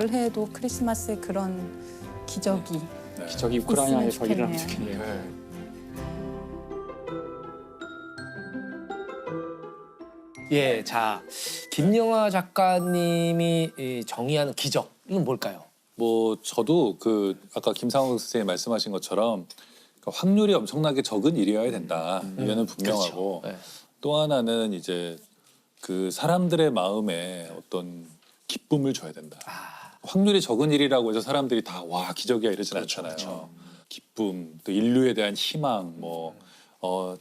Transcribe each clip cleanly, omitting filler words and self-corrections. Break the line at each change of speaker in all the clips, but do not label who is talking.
올해도 크리스마스에 그런 기적이
기적이 우크라이나에서
있으면
일어나면
좋겠네요.
좋겠네요.
예, 자, 김영하 작가님이 정의하는 기적, 이건 뭘까요?
뭐 저도 그 아까 김상욱 선생님이 말씀하신 것처럼 확률이 엄청나게 적은 일이어야 된다. 이거는 분명하고
그렇죠. 네.
또 하나는 이제 그 사람들의 마음에 어떤 기쁨을 줘야 된다. 확률이 적은 일이라고 해서 사람들이 다 와 기적이야 이러진 않잖아요. 기쁨, 또 인류에 대한 희망, 뭐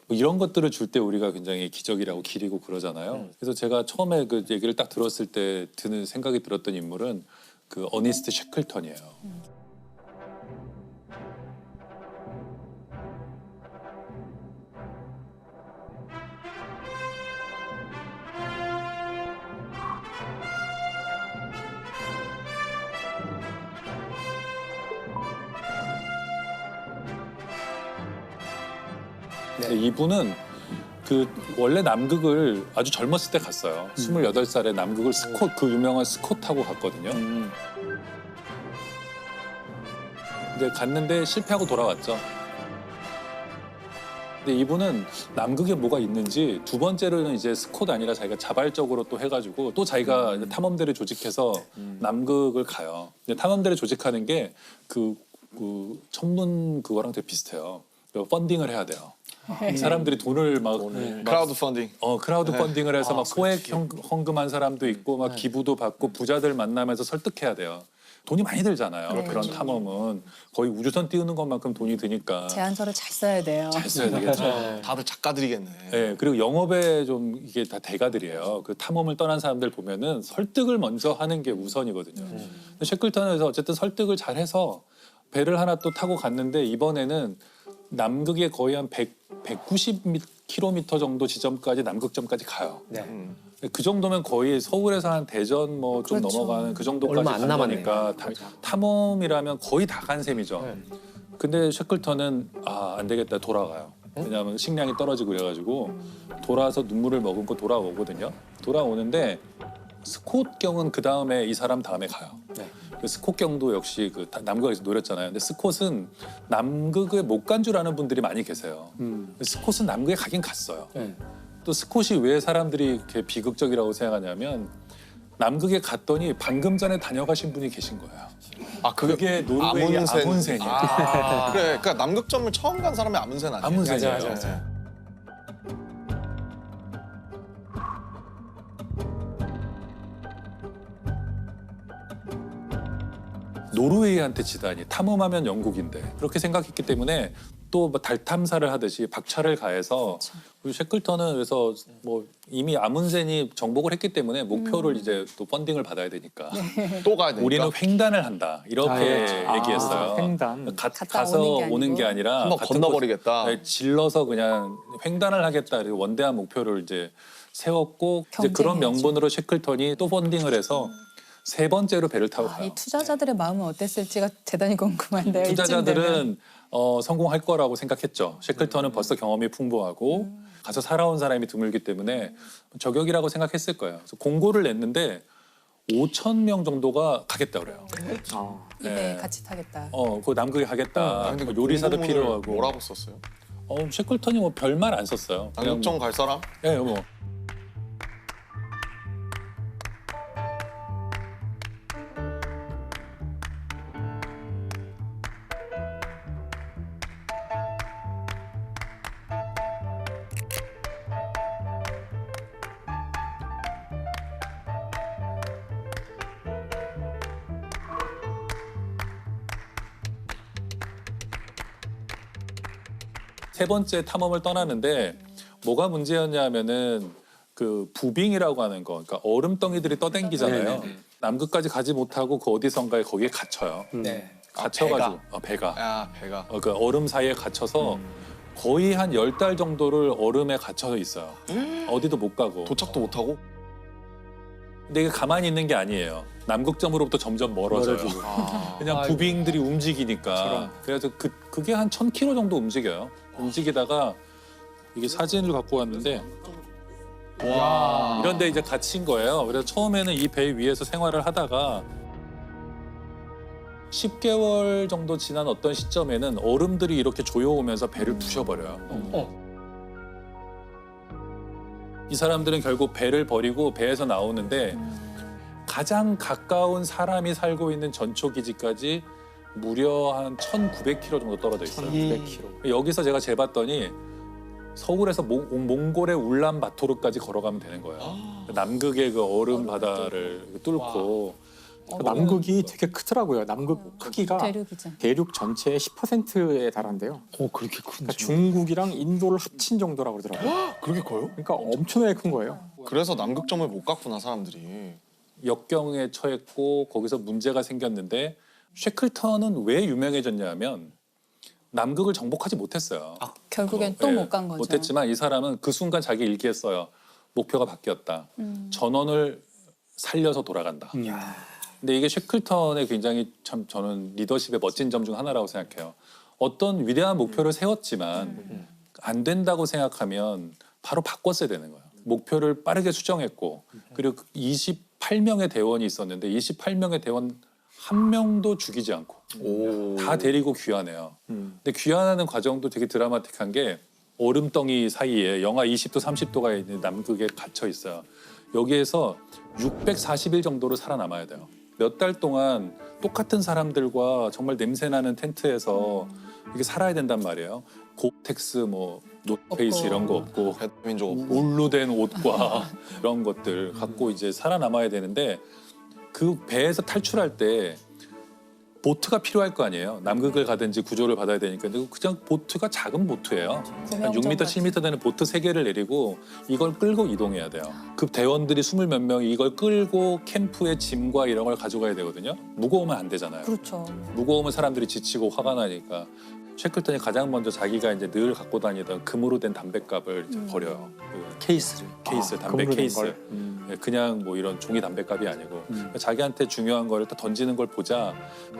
이런 것들을 줄 때 우리가 굉장히 기적이라고 기리고 그러잖아요. 그래서 제가 처음에 그 얘기를 딱 들었을 때 드는 생각이 들었던 인물은 그 어니스트 셰클턴이에요. 근데 이분은 그 원래 남극을 아주 젊었을 때 갔어요. 28살에 남극을 스콧 그 유명한 스콧하고 갔거든요. 근데 갔는데 실패하고 돌아왔죠. 근데 이분은 남극에 뭐가 있는지 두 번째로는 이제 스콧 아니라 자기가 자발적으로 또 해가지고 또 자기가 탐험대를 조직해서 남극을 가요. 근데 탐험대를 조직하는 게 그 천문 그거랑 되게 비슷해요. 펀딩을 해야 돼요. 사람들이 돈을 막
크라우드 펀딩.
크라우드 펀딩을 해서 막 소액 헌금한 사람도 있고 막 기부도 받고 부자들 만나면서 설득해야 돼요. 돈이 많이 들잖아요.
네.
그런 탐험은 거의 우주선 띄우는 것만큼 돈이 드니까
제안서를 잘 써야 돼요.
잘 써야 되겠죠.
다들 작가들이겠네.
네, 그리고 영업에 좀 이게 다 대가들이에요. 그 탐험을 떠난 사람들 보면은 설득을 먼저 하는 게 우선이거든요. 근데 셰클턴에서 어쨌든 설득을 잘해서 배를 하나 또 타고 갔는데 이번에는 남극에 거의 한 190km 정도 지점까지 남극점까지 가요.
네.
그 정도면 거의 서울에서 한 대전 뭐 좀
그렇죠.
넘어가는 그 정도까지
얼마 안
간다니까
남았네요.
탐험이라면 거의 다 간 셈이죠. 근데 셰클턴은 안 되겠다 돌아가요. 왜냐하면 식량이 떨어지고 그래가지고 돌아와서 눈물을 머금고 돌아오거든요. 돌아오는데 스콧 경은 그 다음에 이 사람 다음에 가요.
네.
그 스콧 경도 역시 그 남극에서 노렸잖아요. 근데 스콧은 남극에 못 간 줄 아는 분들이 많이 계세요. 스콧은 남극에 가긴 갔어요.
네.
또 스콧이 왜 사람들이 이렇게 비극적이라고 생각하냐면 남극에 갔더니 방금 전에 다녀가신 분이 계신 거예요.
아
그게 노르웨이 아문센이에요.
그래, 그러니까 남극점을 처음 간 사람이 아문센 아니에요?
아문센이에요.
맞아.
노르웨이한테 지다니 탐험하면 영국인데 그렇게 생각했기 때문에 또 달 탐사를 하듯이 박차를 가해서 그리고 셰클턴은 그래서 뭐 이미 아문센이 정복을 했기 때문에 목표를 이제 또 펀딩을 받아야 되니까
또 가야 되니까.
우리는 횡단을 한다 이렇게 얘기했어요.
횡단.
가서 오는 게 아니라
한번
같은
건너버리겠다.
곳, 질러서 그냥 횡단을 하겠다. 그리고 원대한 목표를 이제 세웠고 이제 그런
경쟁해야죠.
명분으로 셰클턴이 또 펀딩을 해서 세 번째로 배를 타고 가요.
이 투자자들의 마음은 어땠을지가 대단히 궁금한데요. 이쯤 되면.
투자자들은 성공할 거라고 생각했죠. 셰클턴은 벌써 경험이 풍부하고 가서 살아온 사람이 드물기 때문에 저격이라고 생각했을 거예요. 그래서 공고를 냈는데 5,000명 정도가 가겠다 그래요.
이배
네.
같이 타겠다.
그 남극에 가겠다.
근데 그
요리사도
공고문을
필요하고.
뭐라고 썼어요?
셰클턴이 뭐 별말 안 썼어요. 그냥
남극점 갈 사람?
예, 뭐. 세 번째 탐험을 떠나는데 뭐가 문제였냐면은 그 부빙이라고 하는 거, 그러니까 얼음덩이들이 떠댕기잖아요. 남극까지 가지 못하고 그 어디선가에 거기에 갇혀요.
네.
갇혀가지고 배가.
야, 배가.
그 얼음 사이에 갇혀서 거의 한 10달 정도를 얼음에 갇혀서 있어요. 어디도 못 가고.
도착도 못 하고?
근데 이게 가만히 있는 게 아니에요. 남극점으로부터 점점 멀어져요. 그냥 부빙들이 움직이니까. 그래서 그게 한 1,000km 정도 움직여요. 움직이다가 이게 사진을 갖고 왔는데
와.
이런데 이제 갇힌 거예요. 그래서 처음에는 이 배 위에서 생활을 하다가 10개월 정도 지난 어떤 시점에는 얼음들이 이렇게 조여오면서 배를 부셔버려요. 이 사람들은 결국 배를 버리고 배에서 나오는데 가장 가까운 사람이 살고 있는 전초기지까지 무려 한 1,900km 정도 떨어져 있어요.
1,900km.
여기서 제가 재봤더니 서울에서 몽골의 울란바토르까지 걸어가면 되는 거예요. 남극의 그 얼음 바다를 뚫고
남극이 되게 크더라고요. 남극 크기가
대륙이죠.
대륙 전체의 10%에 달한대요.
그렇게 큰
그러니까 중국이랑 인도를 합친 정도라고 그러더라고요.
그렇게 커요?
그러니까 엄청나게 큰 거예요.
그래서 남극점을 못 갔구나 사람들이.
역경에 처했고 거기서 문제가 생겼는데 쉐클턴은 왜 유명해졌냐 하면 남극을 정복하지 못했어요.
결국엔 또 못 간 거죠.
못했지만 이 사람은 그 순간 자기 일기에 써요. 목표가 바뀌었다. 전원을 살려서 돌아간다. 근데 이게 쉐클턴의 굉장히 참 저는 리더십의 멋진 점 중 하나라고 생각해요. 어떤 위대한 목표를 세웠지만 안 된다고 생각하면 바로 바꿨어야 되는 거예요. 목표를 빠르게 수정했고 그리고 28명의 대원이 있었는데 28명의 대원 한 명도 죽이지 않고 다 데리고 귀환해요. 근데 귀환하는 과정도 되게 드라마틱한 게 얼음덩이 사이에 영하 20도 30도가 있는 남극에 갇혀 있어요. 여기에서 640일 정도로 살아남아야 돼요. 몇 달 동안 똑같은 사람들과 정말 냄새나는 텐트에서 이렇게 살아야 된단 말이에요. 고텍스 뭐 노페이스
없고.
이런 거 없고
배민족 없고.
울로 된 옷과 이런 것들 갖고 이제 살아남아야 되는데 그 배에서 탈출할 때 보트가 필요할 거 아니에요. 남극을 가든지 구조를 받아야 되니까. 근데 그냥 보트가 작은 보트예요. 한 6m, 7m 되는 보트 3개를 내리고 이걸 끌고 이동해야 돼요. 그 대원들이 20 몇 명이 이걸 끌고 캠프에 짐과 이런 걸 가져가야 되거든요. 무거우면 안 되잖아요.
그렇죠.
무거우면 사람들이 지치고 화가 나니까. 쉐클턴이 가장 먼저 자기가 이제 늘 갖고 다니던 금으로 된 담뱃갑을 이제 버려요. 그
케이스를.
케이스,
아,
담배
금으로 된
케이스.
걸.
예, 그냥 뭐 이런 종이 담배값이 아니고 자기한테 중요한 거를 딱 던지는 걸 보자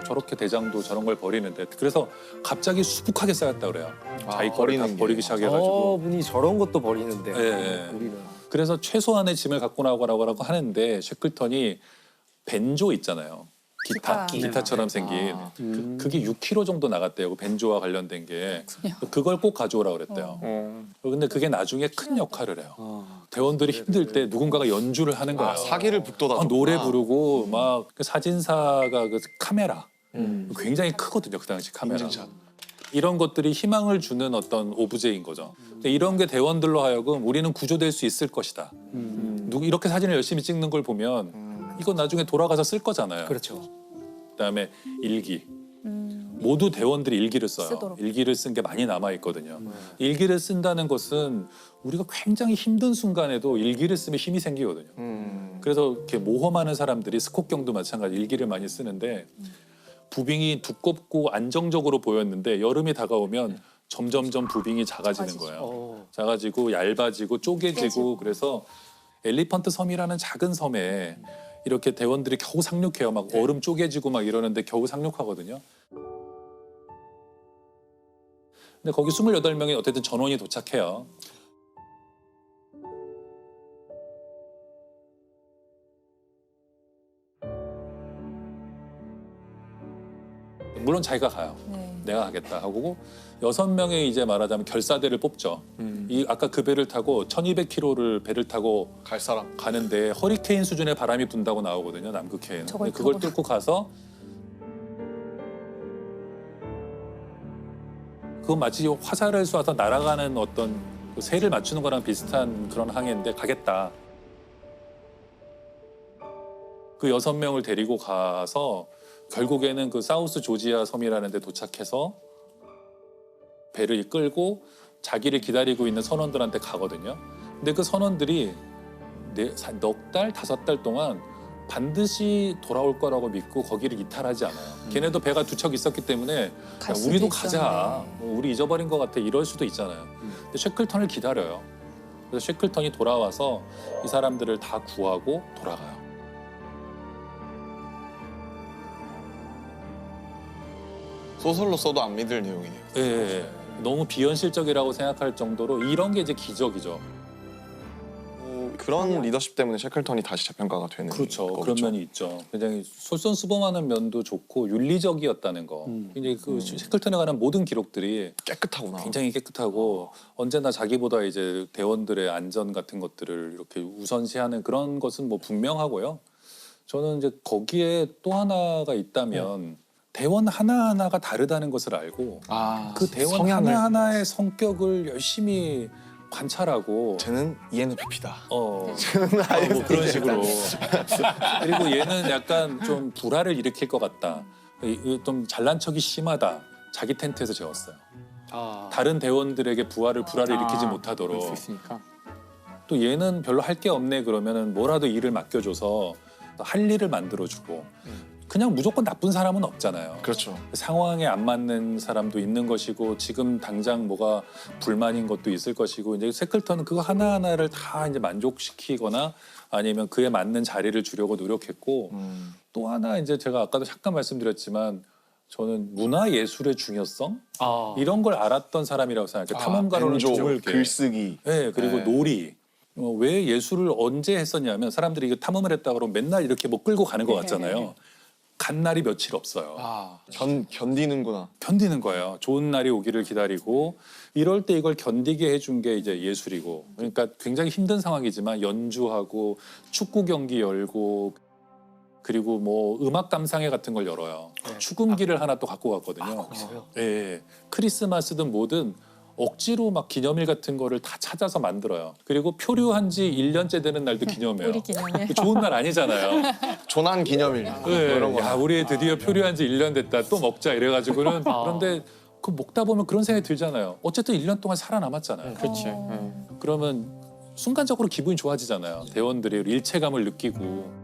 저렇게 대장도 저런 걸 버리는데 그래서 갑자기 수북하게 쌓였다 그래요. 자기 거를 다
버리는 게.
버리기 시작해가지고.
분이 저런 것도 버리는데.
예, 예.
우리는.
그래서 최소한의 짐을 갖고 나오라고 하는데 쉐클턴이 벤조 있잖아요. 기타처럼 생긴 그게 6kg 정도 나갔대요. 그 벤조와 관련된 게 그걸 꼭 가져오라 그랬대요. 근데 그게 나중에 큰 역할을 해요. 대원들이 힘들 때 누군가가 연주를 하는 거예요.
사기를 북돋아.
노래 부르고 막 그 사진사가 그 카메라 굉장히 크거든요. 그 당시 카메라.
인증샷.
이런 것들이 희망을 주는 어떤 오브제인 거죠. 근데 이런 게 대원들로 하여금 우리는 구조될 수 있을 것이다. 이렇게 사진을 열심히 찍는 걸 보면 이건 나중에 돌아가서 쓸 거잖아요.
그렇죠.
그다음에 일기. 모두 대원들이 일기를 써요.
쓰도록.
일기를 쓴 게 많이 남아 있거든요. 일기를 쓴다는 것은 우리가 굉장히 힘든 순간에도 일기를 쓰면 힘이 생기거든요. 그래서 이렇게 모험하는 사람들이 스콧경도 마찬가지 일기를 많이 쓰는데 부빙이 두껍고 안정적으로 보였는데 여름이 다가오면 점점점 부빙이 작아지는 거예요. 작아지고 얇아지고 쪼개지고 그래서 엘리펀트 섬이라는 작은 섬에 이렇게 대원들이 겨우 상륙해요. 막 얼음 쪼개지고 막 이러는데 겨우 상륙하거든요. 근데 거기 28명이 어쨌든 전원이 도착해요. 물론 자기가 가요.
네.
내가 가겠다 하고 6명의 이제 말하자면 결사대를 뽑죠. 이 아까 그 배를 타고 1200km를 배를 타고
갈 사람.
가는데 허리케인 수준의 바람이 분다고 나오거든요. 남극해에는.
저걸
근데 그걸
타고
뚫고 가서 그건 마치 화살을 쏴서 날아가는 어떤 그 새를 맞추는 거랑 비슷한 그런 항해인데 가겠다. 그 6명을 데리고 가서 결국에는 그 사우스 조지아 섬이라는 데 도착해서 배를 끌고 자기를 기다리고 있는 선원들한테 가거든요. 근데 그 선원들이 넉 달, 5달 동안 반드시 돌아올 거라고 믿고 거기를 이탈하지 않아요. 걔네도 배가 2척 있었기 때문에 야,
갈 수도
우리도
있었네.
가자. 우리 잊어버린 것 같아. 이럴 수도 있잖아요. 근데 쉐클턴을 기다려요. 그래서 쉐클턴이 돌아와서 이 사람들을 다 구하고 돌아가요.
소설로 써도 안 믿을 내용이네요.
예, 예. 너무 비현실적이라고 생각할 정도로 이런 게 이제 기적이죠.
그런 리더십 때문에 셰클턴이 다시 재평가가 되는
그렇죠.
거겠죠.
그런 면이 있죠. 굉장히 솔선수범하는 면도 좋고 윤리적이었다는 거. 굉장히 그 셰클턴에 관한 모든 기록들이
깨끗하구나.
굉장히 깨끗하고 언제나 자기보다 이제 대원들의 안전 같은 것들을 이렇게 우선시하는 그런 것은 뭐 분명하고요. 저는 이제 거기에 또 하나가 있다면 대원 하나하나가 다르다는 것을 알고 그 대원
성향을.
하나하나의 성격을 열심히 관찰하고
쟤는 ENFP다.
뭐 그런 식으로 그리고 얘는 약간 좀 불화를 일으킬 것 같다. 좀 잘난 척이 심하다. 자기 텐트에서 재웠어요. 다른 대원들에게 불화를 일으키지
그럴
못하도록.
수 있으니까.
또 얘는 별로 할 게 없네 그러면은 뭐라도 일을 맡겨줘서 할 일을 만들어주고 그냥 무조건 나쁜 사람은 없잖아요.
그렇죠.
상황에 안 맞는 사람도 있는 것이고 지금 당장 뭐가 불만인 것도 있을 것이고 이제 셰클턴은 그거 하나하나를 다 이제 만족시키거나 아니면 그에 맞는 자리를 주려고 노력했고 또 하나 이제 제가 아까도 잠깐 말씀드렸지만 저는 문화 예술의 중요성 이런 걸 알았던 사람이라고 생각해요. 탐험가로는
벤조,
드물게.
글쓰기.
네, 그리고
네.
놀이. 왜 예술을 언제 했었냐면 사람들이 이거 탐험을 했다 그러면 맨날 이렇게 뭐 끌고 가는 것 같잖아요. 간 날이 며칠 없어요.
견디는구나.
견디는 거예요. 좋은 날이 오기를 기다리고 이럴 때 이걸 견디게 해준 게 이제 예술이고 그러니까 굉장히 힘든 상황이지만 연주하고 축구 경기 열고 그리고 뭐 음악 감상회 같은 걸 열어요. 축음기를 하나 또 갖고 갔거든요. 예, 크리스마스든 뭐든 억지로 막 기념일 같은 거를 다 찾아서 만들어요. 그리고 표류한 지 1년째 되는 날도 기념해요.
우리 기념일.
좋은 날 아니잖아요.
조난 기념일.
네,
이런 거.
야, 우리 드디어 표류한 지 1년 됐다. 또 먹자 이래가지고는 그런데 그 먹다 보면 그런 생각이 들잖아요. 어쨌든 1년 동안 살아남았잖아요.
그렇지.
그러면 순간적으로 기분이 좋아지잖아요. 대원들이 일체감을 느끼고.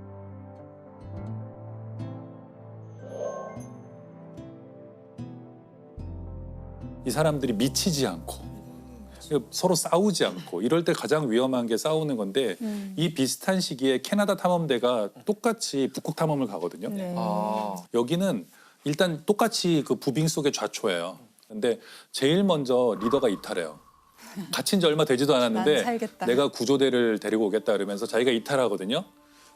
이 사람들이 미치지 않고 서로 싸우지 않고 이럴 때 가장 위험한 게 싸우는 건데 이 비슷한 시기에 캐나다 탐험대가 똑같이 북극 탐험을 가거든요.
네.
여기는 일단 똑같이 그 부빙 속의 좌초예요. 근데 제일 먼저 리더가 이탈해요. 갇힌 지 얼마 되지도
난
않았는데
살겠다.
내가 구조대를 데리고 오겠다 그러면서 자기가 이탈하거든요.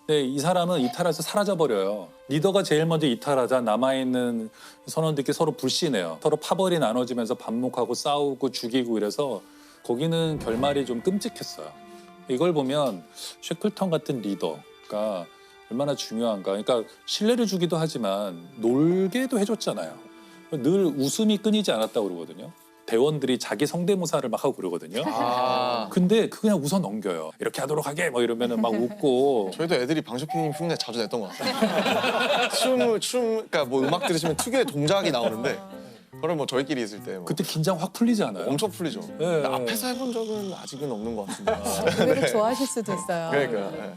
근데 이 사람은 이탈해서 사라져 버려요. 리더가 제일 먼저 이탈하자 남아있는 선원들끼리 서로 불신해요. 서로 파벌이 나눠지면서 반목하고 싸우고 죽이고 이래서 거기는 결말이 좀 끔찍했어요. 이걸 보면 셰클턴 같은 리더가 얼마나 중요한가. 그러니까 신뢰를 주기도 하지만 놀게도 해줬잖아요. 늘 웃음이 끊이지 않았다고 그러거든요. 대원들이 자기 성대모사를 막 하고 그러거든요. 근데 그냥 웃어 넘겨요. 이렇게 하도록 하게 뭐 이러면은 막 웃고.
저희도 애들이 방쇼피님 흉내 자주 냈던 것 같아요. 그러니까 뭐 음악 들으시면 특유의 동작이 나오는데 그걸 뭐 저희끼리 있을 때 뭐
그때 긴장 확 풀리지 않아요?
엄청 풀리죠.
네.
근데 앞에서 해본 적은 아직은 없는 것 같은데.
의외로 좋아하실 수도 있어요.
그러니까. 네.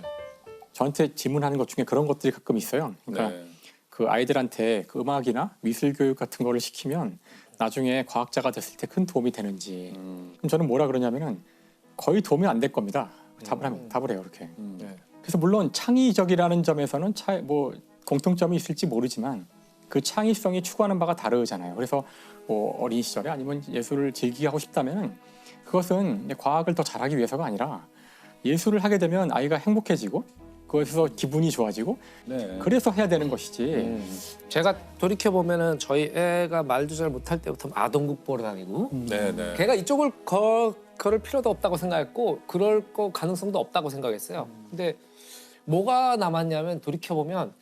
저한테 질문하는 것 중에 그런 것들이 가끔 있어요. 그러니까
네.
그 아이들한테 그 음악이나 미술 교육 같은 거를 시키면 나중에 과학자가 됐을 때 큰 도움이 되는지. 그럼 저는 뭐라 그러냐면은 거의 도움이 안 될 겁니다. 답을 해요 이렇게.
네.
그래서 물론 창의적이라는 점에서는 뭐 공통점이 있을지 모르지만 그 창의성이 추구하는 바가 다르잖아요. 그래서 뭐 어린 시절에 아니면 예술을 즐기게 하고 싶다면은 그것은 과학을 더 잘하기 위해서가 아니라 예술을 하게 되면 아이가 행복해지고 그것에서 기분이 좋아지고
네.
그래서 해야 되는 것이지.
제가 돌이켜 보면은 저희 애가 말도 잘 못할 때부터 아동국 보러 다니고
네네.
걔가 이쪽을 걸을 필요도 없다고 생각했고 그럴 거 가능성도 없다고 생각했어요. 근데 뭐가 남았냐면 돌이켜 보면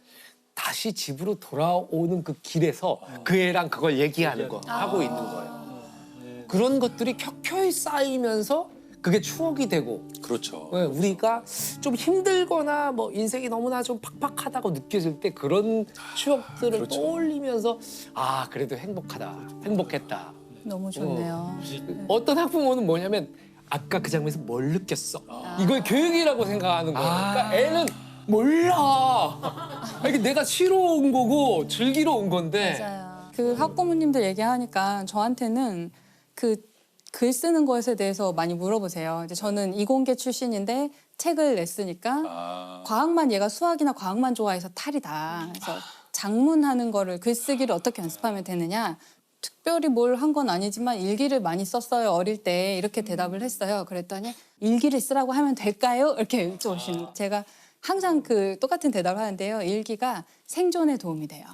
다시 집으로 돌아오는 그 길에서 그 애랑 그걸 얘기하는 거 하고 있는 거예요. 그런 것들이 켜켜이 쌓이면서 그게 추억이 되고
그렇죠.
우리가 좀 힘들거나 뭐 인생이 너무나 좀 팍팍하다고 느껴질 때 그런 추억들을
그렇죠.
떠올리면서 아 그래도 행복했다.
너무 좋네요.
어떤 학부모는 뭐냐면 아까 그 장면에서 뭘 느꼈어? 이걸 교육이라고 생각하는 거예요. 그러니까 애는 몰라. 이게 내가 쉬러 온 거고 즐기러 온 건데.
맞아요. 그 학부모님들 얘기하니까 저한테는 그 글 쓰는 것에 대해서 많이 물어보세요. 이제 저는 이공계 출신인데 책을 냈으니까 과학만 얘가 수학이나 과학만 좋아해서 탈이다. 그래서 작문하는 거를 글쓰기를 어떻게 연습하면 되느냐. 특별히 뭘 한 건 아니지만 일기를 많이 썼어요. 어릴 때 이렇게 대답을 했어요. 그랬더니 일기를 쓰라고 하면 될까요? 이렇게 여쭤보시는 제가 항상 그 똑같은 대답을 하는데요. 일기가 생존에 도움이 돼요.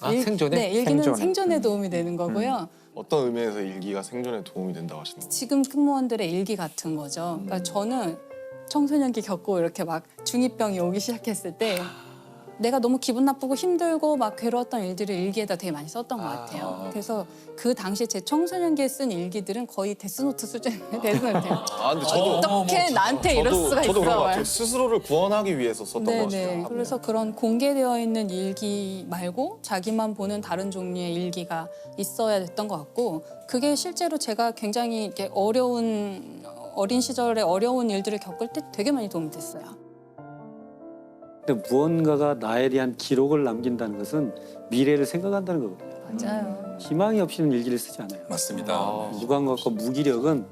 생존에?
네, 일기는
생존에.
생존에 도움이 되는 거고요.
어떤 의미에서 일기가 생존에 도움이 된다고 하시는 거예요?
지금 승무원들의 일기 같은 거죠. 그러니까 저는 청소년기 겪고 이렇게 막 중2병이 오기 시작했을 때 내가 너무 기분 나쁘고 힘들고 막 괴로웠던 일들을 일기에다 되게 많이 썼던 것 같아요. 그래서 그 당시 제 청소년기에 쓴 일기들은 거의 데스노트 수준의 데스노트예요.
아 근데 저도
어떻게 나한테 이럴 수가
저도 그런 것
있어.
같아요. 스스로를 구원하기 위해서 썼던 것 같아요.
네네. 그래서 그런 공개되어 있는 일기 말고 자기만 보는 다른 종류의 일기가 있어야 됐던 것 같고 그게 실제로 제가 굉장히 이렇게 어린 시절에 어려운 일들을 겪을 때 되게 많이 도움이 됐어요.
근데 무언가가 나에 대한 기록을 남긴다는 것은 미래를 생각한다는 거거든요.
맞아요.
희망이 없이는 일기를 쓰지 않아요.
맞습니다.
무감각과 무기력은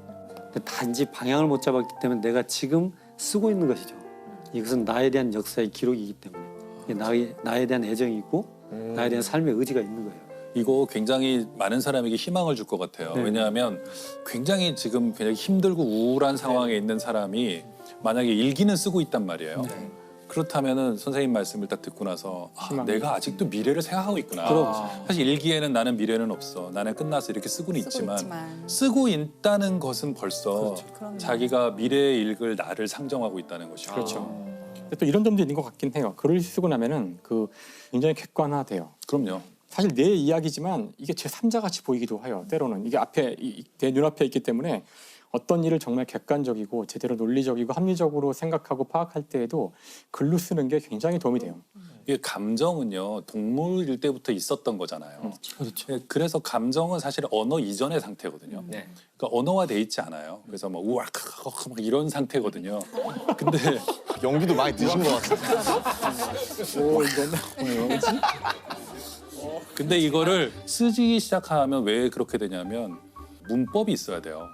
단지 방향을 못 잡았기 때문에 내가 지금 쓰고 있는 것이죠. 이것은 나에 대한 역사의 기록이기 때문에 이게 나에 대한 애정이고 나에 대한 삶의 의지가 있는 거예요.
이거 굉장히 많은 사람에게 희망을 줄 것 같아요.
네.
왜냐하면 굉장히 지금 굉장히 힘들고 우울한 상황에 있는 사람이 만약에 일기는 쓰고 있단 말이에요. 그렇다면은 선생님 말씀을 딱 듣고 나서
희망이
내가 아직도 미래를 생각하고 있구나.
그럼.
사실 일기에는 나는 미래는 없어. 나는 끝나서 이렇게 쓰고는
쓰고
있지만
있지만.
쓰고 있다는 것은 벌써
그럼요.
자기가 미래에 읽을 나를 상정하고 있다는 것이죠.
그렇죠. 또 이런 점도 있는 것 같긴 해요. 글을 쓰고 나면은 그 굉장히 객관화돼요.
그럼요.
사실 내 이야기지만 이게 제 3자 같이 보이기도 해요. 때로는 이게 앞에 내 눈앞에 있기 때문에 어떤 일을 정말 객관적이고 제대로 논리적이고 합리적으로 생각하고 파악할 때에도 글로 쓰는 게 굉장히 도움이 돼요.
이게 감정은요 동물일 때부터 있었던 거잖아요.
그렇죠.
그래서 감정은 사실 언어 이전의 상태거든요.
네.
그러니까 언어화돼 있지 않아요. 그래서 막 우악하고 막 이런 상태거든요. 근데
연기도 많이 드신 것 같아요.
근데 이거를 쓰기 시작하면 왜 그렇게 되냐면 문법이 있어야 돼요.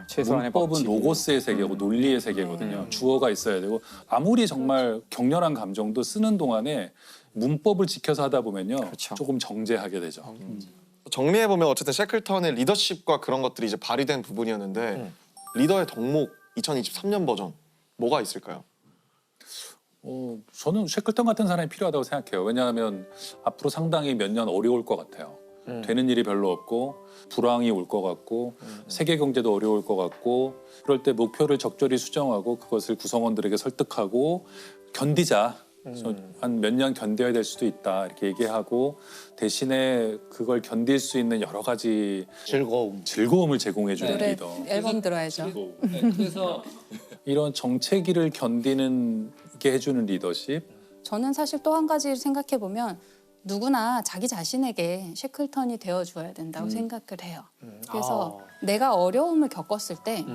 최소한의
문법은
법칙이.
로고스의 세계고 논리의 세계거든요. 주어가 있어야 되고 아무리 정말 격렬한 감정도 쓰는 동안에 문법을 지켜서 하다 보면요
그렇죠.
조금 정제하게 되죠.
정리해 보면 어쨌든 셰클턴의 리더십과 그런 것들이 이제 발휘된 부분이었는데 리더의 덕목 2023년 버전 뭐가 있을까요?
저는 셰클턴 같은 사람이 필요하다고 생각해요. 왜냐하면 앞으로 상당히 몇 년 어려울 것 같아요. 되는 일이 별로 없고 불황이 올 것 같고 세계 경제도 어려울 것 같고 그럴 때 목표를 적절히 수정하고 그것을 구성원들에게 설득하고 견디자. 한 몇 년 견뎌야 될 수도 있다 이렇게 얘기하고 대신에 그걸 견딜 수 있는 여러 가지 즐거움을 제공해 주는
노래
리더.
앨범 들어야죠.
그래서
이런 정체기를 견디는 게 해주는 리더십.
저는 사실 또 한 가지 생각해 보면 누구나 자기 자신에게 셰클턴이 되어 주어야 된다고 생각을 해요. 그래서 내가 어려움을 겪었을 때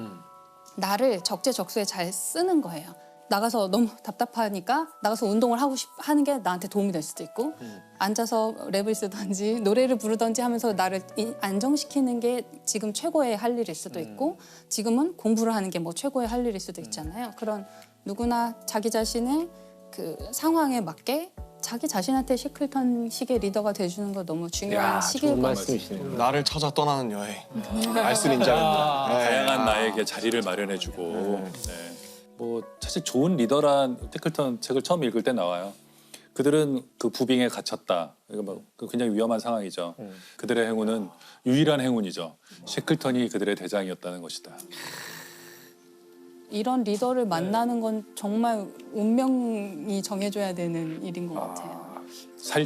나를 적재적소에 잘 쓰는 거예요. 나가서 너무 답답하니까 나가서 운동을 하는 게 나한테 도움이 될 수도 있고 앉아서 랩을 쓰든지 노래를 부르든지 하면서 나를 안정시키는 게 지금 최고의 할 일일 수도 있고 지금은 공부를 하는 게 뭐 최고의 할 일일 수도 있잖아요. 그런 누구나 자기 자신의 그 상황에 맞게 자기 자신한테 셰클턴식의 리더가 돼주는 거 너무 중요한 시기일
좋은
것 같아요.
말씀이시네요.
나를 찾아 떠나는 여행. 알쓸인자입니다.
다양한 나에게 자리를 마련해주고 네. 뭐 사실 좋은 리더란 셰클턴 책을 처음 읽을 때 나와요. 그들은 그 부빙에 갇혔다. 이거 뭐 굉장히 위험한 상황이죠. 그들의 행운은 유일한 행운이죠. 셰클턴이 그들의 대장이었다는 것이다.
이런 리더를 만나는 건 정말 운명이 정해줘야 되는 일인 것 같아요.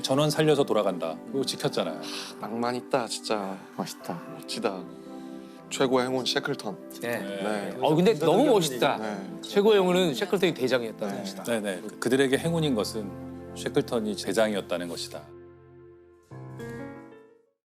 전원 살려서 돌아간다. 그거 지켰잖아요.
낭만 있다 진짜
멋있다.
멋지다. 최고의 행운 셰클턴.
네.
네.
근데 너무 멋있다.
네.
최고의 영웅은 셰클턴이 대장이었다는 것이다.
네네. 그들에게 행운인 것은 셰클턴이 대장이었다는 것이다.